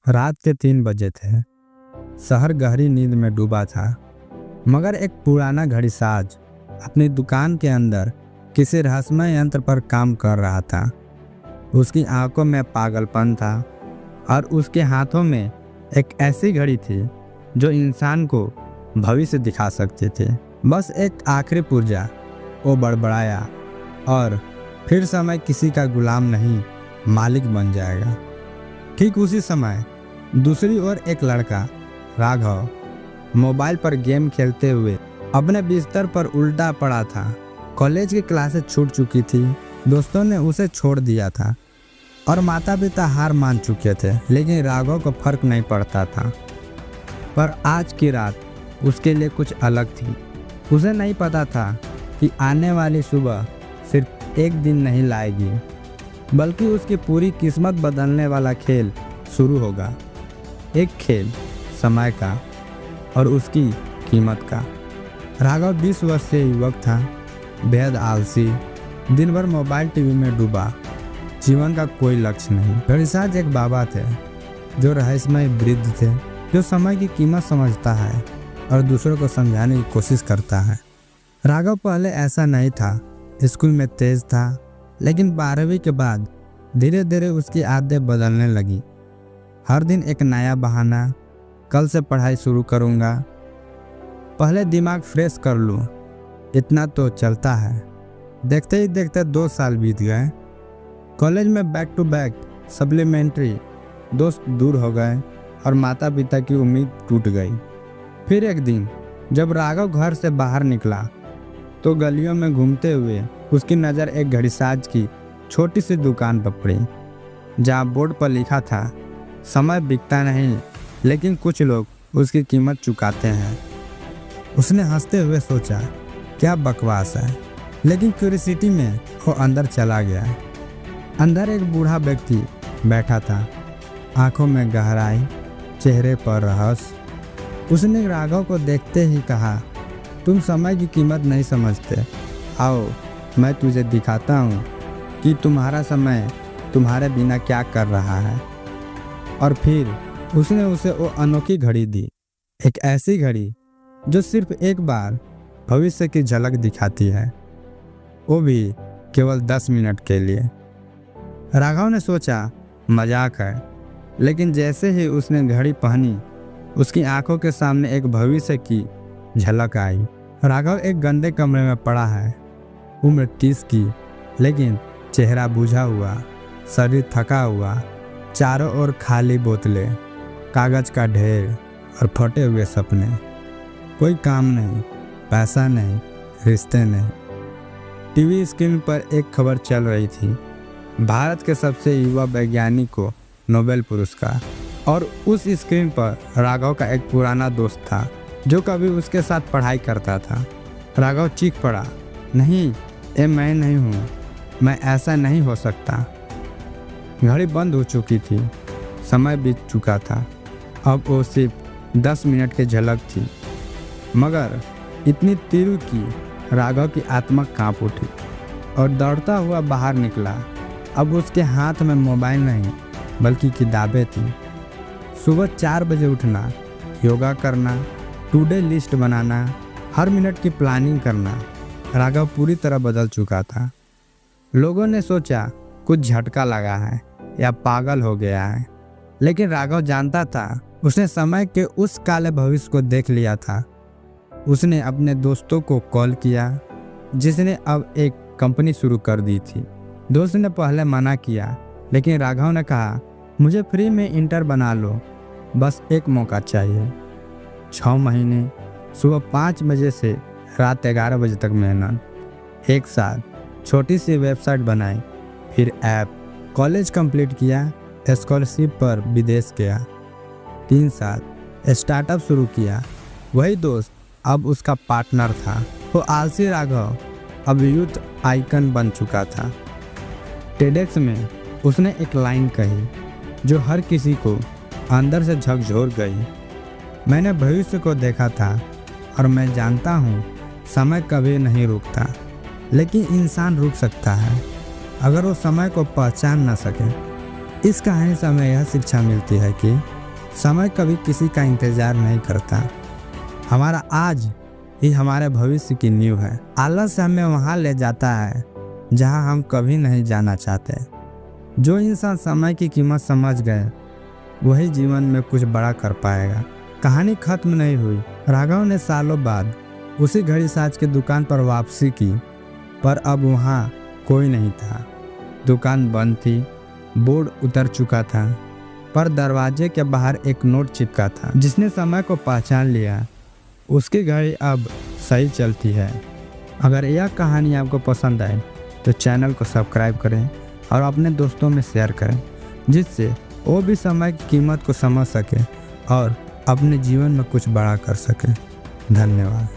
रात के 3 बजे थे। शहर गहरी नींद में डूबा था, मगर एक पुराना घड़ीसाज अपनी दुकान के अंदर किसी रहस्यमय यंत्र पर काम कर रहा था। उसकी आंखों में पागलपन था और उसके हाथों में एक ऐसी घड़ी थी जो इंसान को भविष्य दिखा सकती थी। बस एक आखिरी पुर्जा वो बड़बड़ाया और फिर समय किसी का गुलाम नहीं, मालिक बन जाएगा। ठीक उसी समय दूसरी ओर एक लड़का राघव मोबाइल पर गेम खेलते हुए अपने बिस्तर पर उल्टा पड़ा था। कॉलेज की क्लासेस छूट चुकी थी, दोस्तों ने उसे छोड़ दिया था और माता पिता हार मान चुके थे, लेकिन राघव को फर्क नहीं पड़ता था। पर आज की रात उसके लिए कुछ अलग थी। उसे नहीं पता था कि आने वाली सुबह सिर्फ एक दिन नहीं लाएगी, बल्कि उसकी पूरी किस्मत बदलने वाला खेल शुरू होगा। एक खेल समय का और उसकी कीमत का। राघव 20 वर्षीय युवक था, बेहद आलसी, दिन भर मोबाइल टीवी में डूबा, जीवन का कोई लक्ष्य नहीं। घड़ीसाज एक बाबा थे जो रहस्यमय वृद्ध थे, जो समय की कीमत समझता है और दूसरों को समझाने की कोशिश करता है। राघव पहले ऐसा नहीं था, स्कूल में तेज था, लेकिन 12वीं के बाद धीरे धीरे उसकी आदतें बदलने लगी। हर दिन एक नया बहाना, कल से पढ़ाई शुरू करूँगा, पहले दिमाग फ्रेश कर लूँ, इतना तो चलता है। देखते ही देखते 2 साल बीत गए। कॉलेज में बैक टू बैक सप्लीमेंट्री, दोस्त दूर हो गए और माता पिता की उम्मीद टूट गई। फिर एक दिन जब राघव घर से बाहर निकला तो गलियों में घूमते हुए उसकी नज़र एक घड़ीसाज की छोटी सी दुकान पर पड़ी, जहाँ बोर्ड पर लिखा था, समय बिकता नहीं, लेकिन कुछ लोग उसकी कीमत चुकाते हैं। उसने हंसते हुए सोचा, क्या बकवास है, लेकिन क्यूरियोसिटी में वो अंदर चला गया। अंदर एक बूढ़ा व्यक्ति बैठा था, आंखों में गहराई, चेहरे पर रहस्य। उसने राघव को देखते ही कहा, तुम समय की कीमत नहीं समझते, आओ मैं तुझे दिखाता हूँ कि तुम्हारा समय तुम्हारे बिना क्या कर रहा है। और फिर उसने उसे वो अनोखी घड़ी दी, एक ऐसी घड़ी जो सिर्फ एक बार भविष्य की झलक दिखाती है, वो भी केवल 10 मिनट के लिए। राघव ने सोचा मजाक है, लेकिन जैसे ही उसने घड़ी पहनी उसकी आंखों के सामने एक भविष्य की झलक आई। राघव एक गंदे कमरे में पड़ा है, उम्र 30 की, लेकिन चेहरा बुझा हुआ, शरीर थका हुआ, चारों ओर खाली बोतलें, कागज का ढेर और फटे हुए सपने। कोई काम नहीं, पैसा नहीं, रिश्ते नहीं। टीवी स्क्रीन पर एक खबर चल रही थी, भारत के सबसे युवा वैज्ञानिक को नोबेल पुरस्कार। और उस स्क्रीन पर राघव का एक पुराना दोस्त था जो कभी उसके साथ पढ़ाई करता था। राघव चीख पड़ा, नहीं, ये मैं नहीं हूँ, मैं ऐसा नहीं हो सकता। घड़ी बंद हो चुकी थी, समय बीत चुका था, अब वो सिर्फ 10 मिनट की झलक थी, मगर इतनी तीव्र कि राघव की आत्मा कांप उठी और दौड़ता हुआ बाहर निकला। अब उसके हाथ में मोबाइल नहीं, बल्कि किताबें थी। सुबह 4 बजे उठना, योगा करना, टू डे लिस्ट बनाना, हर मिनट की प्लानिंग करना। राघव पूरी तरह बदल चुका था। लोगों ने सोचा कुछ झटका लगा है या पागल हो गया है, लेकिन राघव जानता था उसने समय के उस काले भविष्य को देख लिया था। उसने अपने दोस्तों को कॉल किया, जिसने अब एक कंपनी शुरू कर दी थी। दोस्त ने पहले मना किया, लेकिन राघव ने कहा, मुझे फ्री में इंटर बना लो, बस एक मौका चाहिए। 6 महीने, सुबह 5 बजे से रात 11 बजे तक मेहनत। एक साल छोटी सी वेबसाइट बनाई, फिर ऐप, कॉलेज कंप्लीट किया, स्कॉलरशिप पर विदेश गया। 3 साल स्टार्टअप शुरू किया। वही दोस्त अब उसका पार्टनर था। वो आलसी राघव अब यूथ आइकन बन चुका था। टेडेक्स में उसने एक लाइन कही जो हर किसी को अंदर से झकझोर गई, मैंने भविष्य को देखा था और मैं जानता हूँ समय कभी नहीं रुकता, लेकिन इंसान रुक सकता है अगर वो समय को पहचान न सके। इस कहानी से हमें यह शिक्षा मिलती है कि समय कभी किसी का इंतजार नहीं करता। हमारा आज ही हमारे भविष्य की नींव है। आलस हमें वहाँ ले जाता है जहाँ हम कभी नहीं जाना चाहते। जो इंसान समय की कीमत समझ गए वही जीवन में कुछ बड़ा कर पाएगा। कहानी खत्म नहीं हुई। राघव ने सालों बाद उसी घड़ी साज की दुकान पर वापसी की, पर अब वहाँ कोई नहीं था। दुकान बंद थी, बोर्ड उतर चुका था, पर दरवाजे के बाहर एक नोट चिपका था। जिसने समय को पहचान लिया उसकी घड़ी अब सही चलती है। अगर यह कहानी आपको पसंद आए तो चैनल को सब्सक्राइब करें और अपने दोस्तों में शेयर करें, जिससे वो भी समय की कीमत को समझ सके और अपने जीवन में कुछ बड़ा कर सके। धन्यवाद।